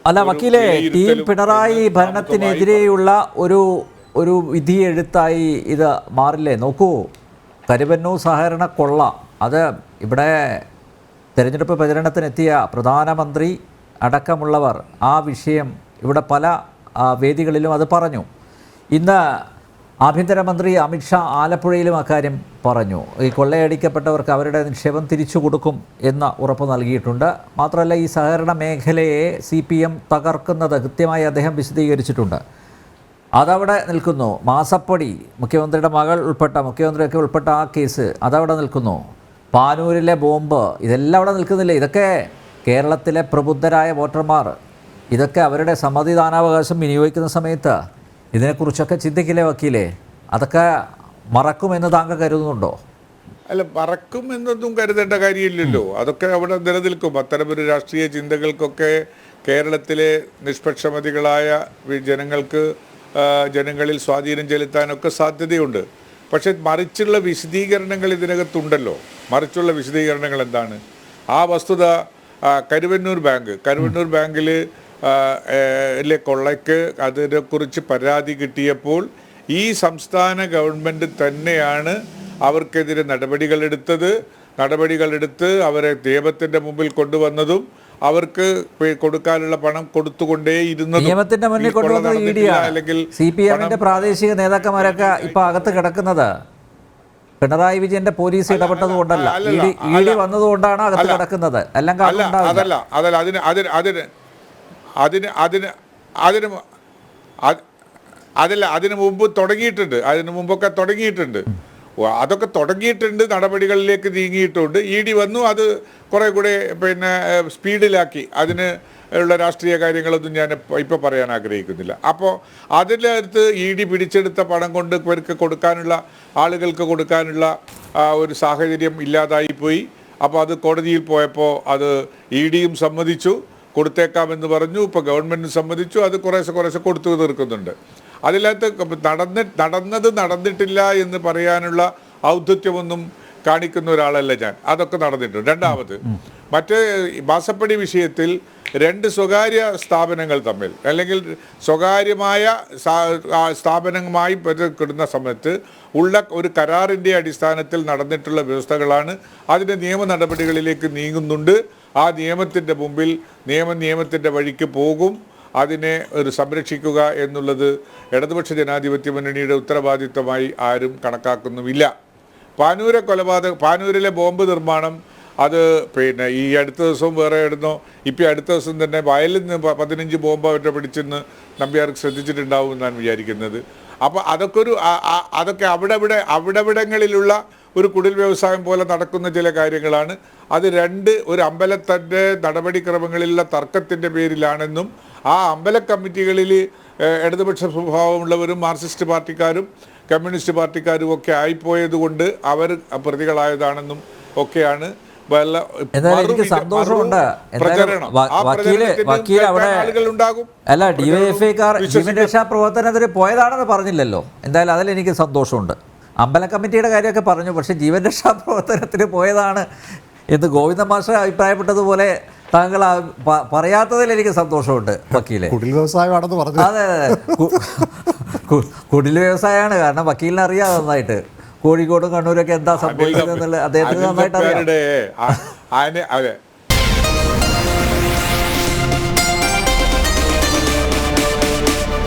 അല്ല വക്കീലെ, ടീം പിണറായി ഭരണത്തിനെതിരെയുള്ള ഒരു വിധി എഴുത്തായി ഇത് മാറില്ലേ? നോക്കൂ, കരുവന്നൂർ സഹകരണ കൊള്ള, അത് ഇവിടെ തെരഞ്ഞെടുപ്പ് പ്രചരണത്തിനെത്തിയ പ്രധാനമന്ത്രി അടക്കമുള്ളവർ ആ വിഷയം ഇവിടെ പല വേദികളിലും അത് പറഞ്ഞു. ഇന്ന് ആഭ്യന്തരമന്ത്രി അമിത്ഷാ ആലപ്പുഴയിലും അക്കാര്യം പറഞ്ഞു. ഈ കൊള്ളയടിക്കപ്പെട്ടവർക്ക് അവരുടെ നിക്ഷേപം തിരിച്ചു കൊടുക്കും എന്ന ഉറപ്പ് നൽകിയിട്ടുണ്ട്. മാത്രമല്ല, ഈ സഹകരണ മേഖലയെ CPM തകർക്കുന്നത് കൃത്യമായി അദ്ദേഹം വിശദീകരിച്ചിട്ടുണ്ട്. അതവിടെ നിൽക്കുന്നു. മാസപ്പടി, മുഖ്യമന്ത്രിയുടെ മകൾ ഉൾപ്പെട്ട, മുഖ്യമന്ത്രിയൊക്കെ ഉൾപ്പെട്ട ആ കേസ് അതവിടെ നിൽക്കുന്നു. പാനൂരിലെ ബോംബ്, ഇതെല്ലാം അവിടെ നിൽക്കുന്നില്ലേ? ഇതൊക്കെ കേരളത്തിലെ പ്രബുദ്ധരായ വോട്ടർമാർ ഇതൊക്കെ അവരുടെ സമ്മതിദാനാവകാശം വിനിയോഗിക്കുന്ന സമയത്ത് ഇതിനെക്കുറിച്ചൊക്കെ ചിന്തിക്കില്ലേ വക്കീലേ? അതൊക്കെ മറക്കുമെന്ന് താങ്കൾ കരുതുന്നുണ്ടോ? അല്ല, മറക്കും എന്നൊന്നും കരുതേണ്ട കാര്യമില്ലല്ലോ. അതൊക്കെ അവിടെ നിലനിൽക്കും. അത്തരമൊരു രാഷ്ട്രീയ ചിന്തകൾക്കൊക്കെ കേരളത്തിലെ നിഷ്പക്ഷമതികളായ ജനങ്ങളിൽ സ്വാധീനം ചെലുത്താനൊക്കെ സാധ്യതയുണ്ട്. പക്ഷെ മറിച്ചുള്ള വിശദീകരണങ്ങൾ ഇതിനകത്തുണ്ടല്ലോ. മറിച്ചുള്ള വിശദീകരണങ്ങൾ എന്താണ്? ആ വസ്തുത കരുവന്നൂർ ബാങ്കിൽ കൊള്ളയ്ക്ക് അതിനെക്കുറിച്ച് പരാതി കിട്ടിയപ്പോൾ ഈ സംസ്ഥാന ഗവൺമെൻറ് തന്നെയാണ് അവർക്കെതിരെ നടപടികളെടുത്ത് അവരെ നിയമത്തിൻ്റെ മുമ്പിൽ കൊണ്ടുവന്നതും അവർക്ക് കൊടുക്കാനുള്ള പണം കൊടുത്തുകൊണ്ടേയിരുന്നതും. നിയമത്തിന്റെ മുന്നിൽ കൊണ്ടുവന്നത് അല്ലെങ്കിൽ CPM-ന്റെ പ്രാദേശിക നേതാക്കന്മാരൊക്കെ ഇപ്പൊ അകത്ത് കിടക്കുന്നത് പിണറായി വിജയന്റെ പോലീസ് ഇടപെട്ടത് കൊണ്ടല്ല, ED വന്നതുകൊണ്ടാണ് അകത്ത് കിടക്കുന്നത്. അതിന് മുമ്പൊക്കെ തുടങ്ങിയിട്ടുണ്ട്. അതൊക്കെ തുടങ്ങിയിട്ടുണ്ട്, നടപടികളിലേക്ക് നീങ്ങിയിട്ടുണ്ട്. ED വന്നു, അത് കുറെ കൂടെ സ്പീഡിലാക്കി. അതിന് ഉള്ള രാഷ്ട്രീയ കാര്യങ്ങളൊന്നും ഞാൻ ഇപ്പോൾ പറയാൻ ആഗ്രഹിക്കുന്നില്ല. അപ്പോൾ അതിനകത്ത് ED പിടിച്ചെടുത്ത പണം കൊണ്ട് ഇവർക്ക് ആളുകൾക്ക് കൊടുക്കാനുള്ള ഒരു സാഹചര്യം ഇല്ലാതായിപ്പോയി. അപ്പോൾ അത് കോടതിയിൽ പോയപ്പോൾ അത് ED-യും സമ്മതിച്ചു, കൊടുത്തേക്കാമെന്ന് പറഞ്ഞു. ഇപ്പോൾ ഗവൺമെൻറ്റും സമ്മതിച്ചു, അത് കുറേശ്ശെ കൊടുത്തു തീർക്കുന്നുണ്ട്. അതിനകത്ത് നടന്നിട്ടില്ല എന്ന് പറയാനുള്ള ഔദ്ധത്യമൊന്നും കാണിക്കുന്ന ഒരാളല്ല ഞാൻ. അതൊക്കെ നടന്നിട്ടുണ്ട്. രണ്ടാമത്, മറ്റേ മാസപ്പടി വിഷയത്തിൽ രണ്ട് സ്വകാര്യ സ്ഥാപനങ്ങൾ തമ്മിൽ, അല്ലെങ്കിൽ സ്വകാര്യമായ സ്ഥാപനവുമായി കിടുന്ന സമയത്ത് ഉള്ള ഒരു കരാറിൻ്റെ അടിസ്ഥാനത്തിൽ നടന്നിട്ടുള്ള വ്യവസ്ഥകളാണ്. അതിൻ്റെ നിയമ നടപടികളിലേക്ക് നീങ്ങുന്നുണ്ട്. ആ നിയമത്തിൻ്റെ മുമ്പിൽ നിയമത്തിൻ്റെ വഴിക്ക് പോകും. അതിനെ സംരക്ഷിക്കുക എന്നുള്ളത് ഇടതുപക്ഷ ജനാധിപത്യ മുന്നണിയുടെ ഉത്തരവാദിത്തമായി ആരും കണക്കാക്കുന്നുമില്ല. പാനൂരിലെ ബോംബ് നിർമ്മാണം, അത് ഈ അടുത്ത ദിവസവും വേറെ ഇടുന്നോ, ഇപ്പം അടുത്ത ദിവസം തന്നെ വയലിൽ നിന്ന് 15 ബോംബ് അവരുടെ പിടിച്ചെന്ന് നമ്പ്യാർക്ക് ശ്രദ്ധിച്ചിട്ടുണ്ടാവും എന്നാണ് വിചാരിക്കുന്നത്. അപ്പോൾ അതൊക്കെ അവിടങ്ങളിലുള്ള ഒരു കുടിൽ വ്യവസായം പോലെ നടക്കുന്ന ചില കാര്യങ്ങളാണ്. അത് ഒരു അമ്പലത്തിൻ്റെ നടപടിക്രമങ്ങളിലുള്ള തർക്കത്തിൻ്റെ പേരിലാണെന്നും ആ അമ്പല കമ്മിറ്റികളിൽ ഇടതുപക്ഷ സ്വഭാവമുള്ളവരും മാർക്സിസ്റ്റ് പാർട്ടിക്കാരും കമ്മ്യൂണിസ്റ്റ് പാർട്ടിക്കാരും ഒക്കെ ആയിപ്പോയത് കൊണ്ട് അവർ പ്രതികളായതാണെന്നും ഒക്കെയാണ്. എനിക്ക് സന്തോഷമുണ്ട്. അല്ല, DYFIക്കാർ ജീവൻ രക്ഷാ പ്രവർത്തനത്തിന് പോയതാണെന്ന് പറഞ്ഞില്ലല്ലോ. എന്തായാലും അതിലെനിക്ക് സന്തോഷമുണ്ട്. അമ്പല കമ്മിറ്റിയുടെ കാര്യമൊക്കെ പറഞ്ഞു, പക്ഷേ ജീവൻ രക്ഷാ പ്രവർത്തനത്തിന് പോയതാണ് എന്ന് ഗോവിന്ദ മാസ്റ്റർ അഭിപ്രായപ്പെട്ടതുപോലെ താങ്കൾ പറയാത്തതിൽ എനിക്ക് സന്ദോഷമുണ്ട് വക്കീലെ. കുടിൽ വ്യവസായമാണെന്ന് പറഞ്ഞു. അതെ, കുടിൽ വ്യവസായമാണ്. കാരണം വക്കീലിനെ അറിയാം നന്നായിട്ട്, കോഴിക്കോടും കണ്ണൂരൊക്കെ എന്താ സംഭവിക്കുന്നത് എന്നുള്ളത് അദ്ദേഹത്തിന് നന്നായിട്ട് അറിയാം.